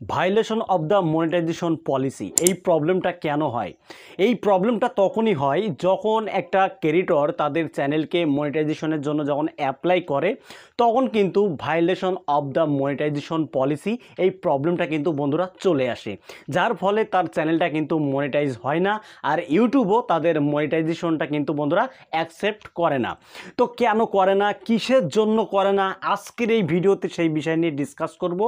Violation of the monetization policy এই প্রবলেমটা কেন হয়? এই প্রবলেমটা তখনই হয় যখন একটা ক্রিয়েটর তাদের চ্যানেলকে মনিটাইজেশনের জন্য যখন অ্যাপ্লাই করে, তখন কিন্তু violation of the monetization policy এই প্রবলেমটা কিন্তু বন্ধুরা চলে আসে, যার ফলে তার চ্যানেলটা কিন্তু মনিটাইজ হয় না, আর ইউটিউবও তাদের মনিটাইজেশনটা কিন্তু বন্ধুরা অ্যাকসেপ্ট করে না। তো কেন করে না, কিসের জন্য করে না, আজকের এই ভিডিওতে সেই বিষয় নিয়ে ডিসকাস করব।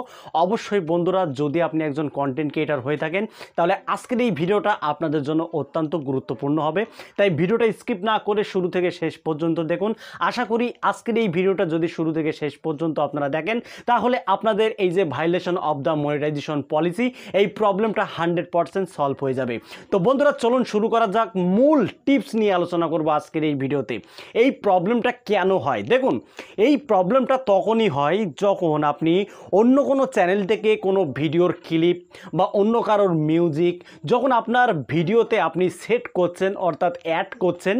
অবশ্যই বন্ধুরা, যদি আপনি একজন কন্টেন্ট ক্রিয়েটর হয়ে থাকেন তাহলে আজকের এই ভিডিওটা আপনাদের জন্য অত্যন্ত গুরুত্বপূর্ণ হবে, তাই ভিডিওটা স্কিপ না করে শুরু থেকে শেষ পর্যন্ত দেখুন। আশা করি আজকের এই ভিডিওটা যদি শুরু থেকে শেষ পর্যন্ত আপনারা দেখেন তাহলে আপনাদের এই যে violation of the monetization policy এই প্রবলেমটা 100% সলভ হয়ে যাবে। তো বন্ধুরা চলুন শুরু করা যাক। মূল টিপস নিয়ে আলোচনা করব আজকের এই ভিডিওতে। এই প্রবলেমটা কেন হয়? দেখুন, এই প্রবলেমটা তখনই হয় যখন আপনি অন্য কোনো চ্যানেল থেকে কোনো ভিডিওর ক্লিপ বা অন্য কারোর মিউজিক যখন আপনার ভিডিওতে আপনি সেট করছেন, অর্থাৎ অ্যাড করছেন,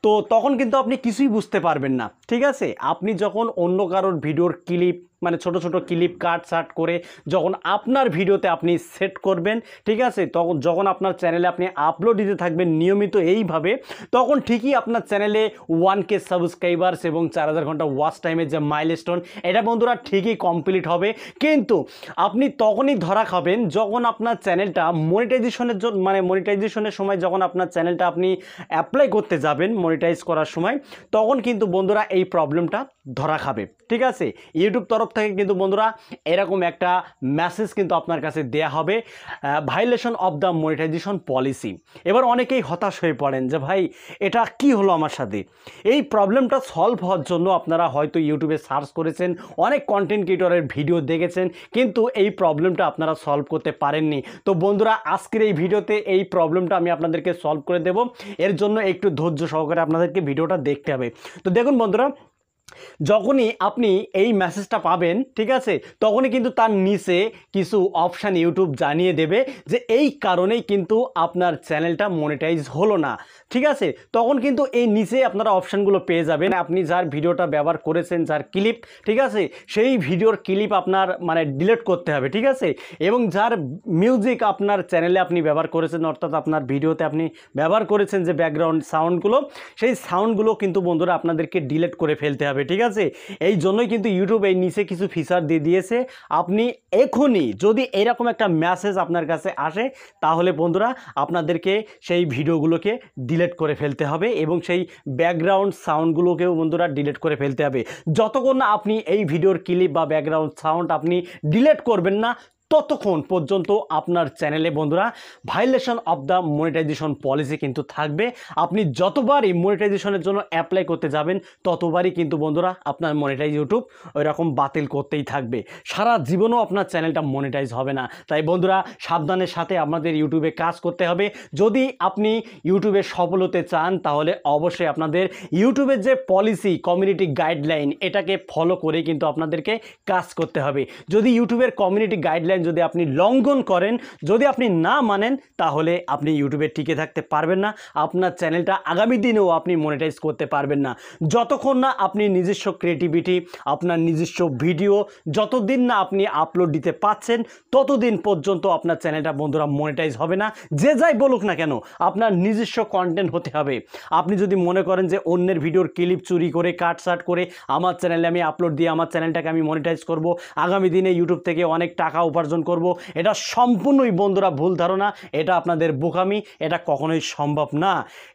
তো তখন কিন্তু আপনি কিছুই বুঝতে পারবেন না। ঠিক আছে, আপনি যখন অন্য কারোর ভিডিওর ক্লিপ মানে ছোট ছোট ক্লিপ কাট করে যখন আপনার ভিডিওতে আপনি সেট করবেন, ঠিক আছে, তখন যখন আপনার চ্যানেলে আপনি আপলোড দিতে থাকবেন নিয়মিত এইভাবে, তখন ঠিকই আপনার চ্যানেলে 1K সাবস্ক্রাইবার্স এবং 4000 ঘন্টা ওয়াচ টাইমের যে মাইলস্টোন, এটা বন্ধুরা ঠিকই কমপ্লিট হবে। কিন্তু আপনি তখনই ধরা খাবেন যখন আপনার চ্যানেলটা মনিটাইজেশনের জন্য মনিটাইজেশনের সময় যখন আপনার চ্যানেলটা আপনি অ্যাপ্লাই করতে যাবেন মনিটাইজ করার সময়, তখন কিন্তু বন্ধুরা এই প্রবলেমটা ধরা খাবে। ঠিক আছে, ইউটিউব তরফ থেকে কিন্তু বন্ধুরা এরকম একটা মেসেজ কিন্তু আপনার কাছে দেয়া হবে, violation of the monetization policy. এবার অনেকেই হতাশ হয়ে পড়েন যে ভাই এটা কি হলো আমার সাথে। এই প্রবলেমটা সলভ হওয়ার জন্য আপনারা হয়তো ইউটিউবে সার্চ করেছেন, অনেক কন্টেন্ট ক্রিয়েটরের ভিডিও দেখেছেন, কিন্তু এই প্রবলেমটা আপনারা সলভ করতে পারেননি। তো বন্ধুরা আজকের এই ভিডিওতে এই প্রবলেমটা আমি আপনাদেরকে সলভ করে দেব। এর জন্য একটু ধৈর্য সহকারে আপনাদেরকে ভিডিওটা দেখতে হবে। তো দেখুন বন্ধুরা, যখনই আপনি এই মেসেজটা পাবেন, ঠিক আছে, তখনই কিন্তু তার নিচে কিছু অপশান ইউটিউব জানিয়ে দেবে যে এই কারণেই কিন্তু আপনার চ্যানেলটা মনিটাইজ হলো না। ঠিক আছে, তখন কিন্তু এই নিচে আপনারা অপশানগুলো পেয়ে যাবেন। আপনি যার ভিডিওটা ব্যবহার করেছেন, যার ক্লিপ, ঠিক আছে, সেই ভিডিওর ক্লিপ আপনার ডিলিট করতে হবে। ঠিক আছে, এবং যার মিউজিক আপনার চ্যানেলে আপনি ব্যবহার করেছেন, অর্থাৎ আপনার ভিডিওতে আপনি ব্যবহার করেছেন যে ব্যাকগ্রাউন্ড সাউন্ডগুলো, সেই সাউন্ডগুলো কিন্তু বন্ধুরা আপনাদেরকে ডিলিট করে ফেলতে হবে। ঠিক আছে, এই জন্যই কিন্তু ইউটিউব এই নিচে কিছু ফিচার দিয়ে দিয়েছে। আপনি এখনই যদি এরকম একটা মেসেজ আপনার কাছে আসে, তাহলে বন্ধুরা আপনাদেরকে সেই ভিডিওগুলোকে ডিলিট করে ফেলতে হবে এবং সেই ব্যাকগ্রাউন্ড সাউন্ডগুলোকেও বন্ধুরা ডিলিট করে ফেলতে হবে। যতক্ষণ না আপনি এই ভিডিওর ক্লিপ বা ব্যাকগ্রাউন্ড সাউন্ড আপনি ডিলিট করবেন না, ততক্ষণ পর্যন্ত আপনার চ্যানেলে বন্ধুরা violation of the monetization policy কিন্তু থাকবে। আপনি যতবারই মনিটাইজেশনের জন্য অ্যাপ্লাই করতে যাবেন, ততবারই কিন্তু বন্ধুরা আপনার মনিটাইজ ইউটিউব ওই রকম বাতিল করতেই থাকবে। সারা জীবনও আপনার চ্যানেলটা মনিটাইজ হবে না। তাই বন্ধুরা সাবধানের সাথে আমাদের ইউটিউবে কাজ করতে হবে। যদি আপনি ইউটিউবে সফল হতে চান, তাহলে অবশ্যই আপনাদের ইউটিউবের যে পলিসি, কমিউনিটি গাইডলাইন, এটাকে ফলো করে কিন্তু আপনাদেরকে কাজ করতে হবে। যদি ইউটিউবের কমিউনিটি গাইডলাইন যদি আপনি লঙ্ঘন করেন, যদি আপনি না মানেন, তাহলে আপনি ইউটিউবে টিকে থাকতে পারবেন না। আপনার চ্যানেলটা আগামী দিনেও আপনি মনিটাইজ করতে পারবেন না। যতক্ষণ না আপনি নিজস্ব ক্রিয়েটিভিটি, আপনার নিজস্ব ভিডিও যতদিন না আপনি আপলোড দিতে পাচ্ছেন, ততদিন পর্যন্ত আপনার চ্যানেলটা বন্ধুরা মনিটাইজ হবে না। যে যাই বলুক না কেন, আপনার নিজস্ব কন্টেন্ট হতে হবে। আপনি যদি মনে করেন যে অন্যের ভিডিওর ক্লিপ চুরি করে কাট করে আমার চ্যানেলে আমি আপলোড দিয়ে আমার চ্যানেলটাকে আমি মনিটাইজ করব, আগামী দিনে ইউটিউব থেকে অনেক টাকা উপার্জন করব, এটা সম্পূর্ণই বন্ধুরা ভুল ধারণা। এটা আপনাদের বোকামি, এটা কখনোই সম্ভব না।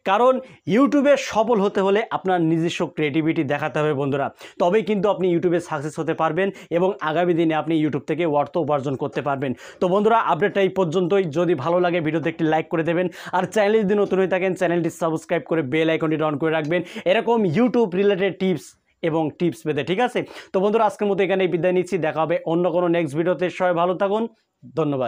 কারণ ইউটিউবে সফল হতে হলে আপনার নিজস্ব ক্রিয়েটিভিটি দেখাতে হবে বন্ধুরা, তবেই কিন্তু আপনি ইউটিউবে সাকসেস হতে পারবেন এবং আগামী দিনে আপনি ইউটিউব থেকে অর্থ উপার্জন করতে পারবেন। তো বন্ধুরা আপডেটটা এই পর্যন্তই। যদি ভালো লাগে ভিডিওতে একটি লাইক করে দেবেন, আর চ্যানেলে যদি নতুন হয়ে থাকেন চ্যানেলটি সাবস্ক্রাইব করে বেল আইকনটি অন করে রাখবেন এরকম ইউটিউব রিলেটেড টিপস পেতে। ঠিক আছে, তো বন্ধুরা আজকের মতো এখানেই বিদায় নিচ্ছি। দেখা হবে অন্য কোনো নেক্সট ভিডিওতে। সবাই ভালো থাকুন, ধন্যবাদ।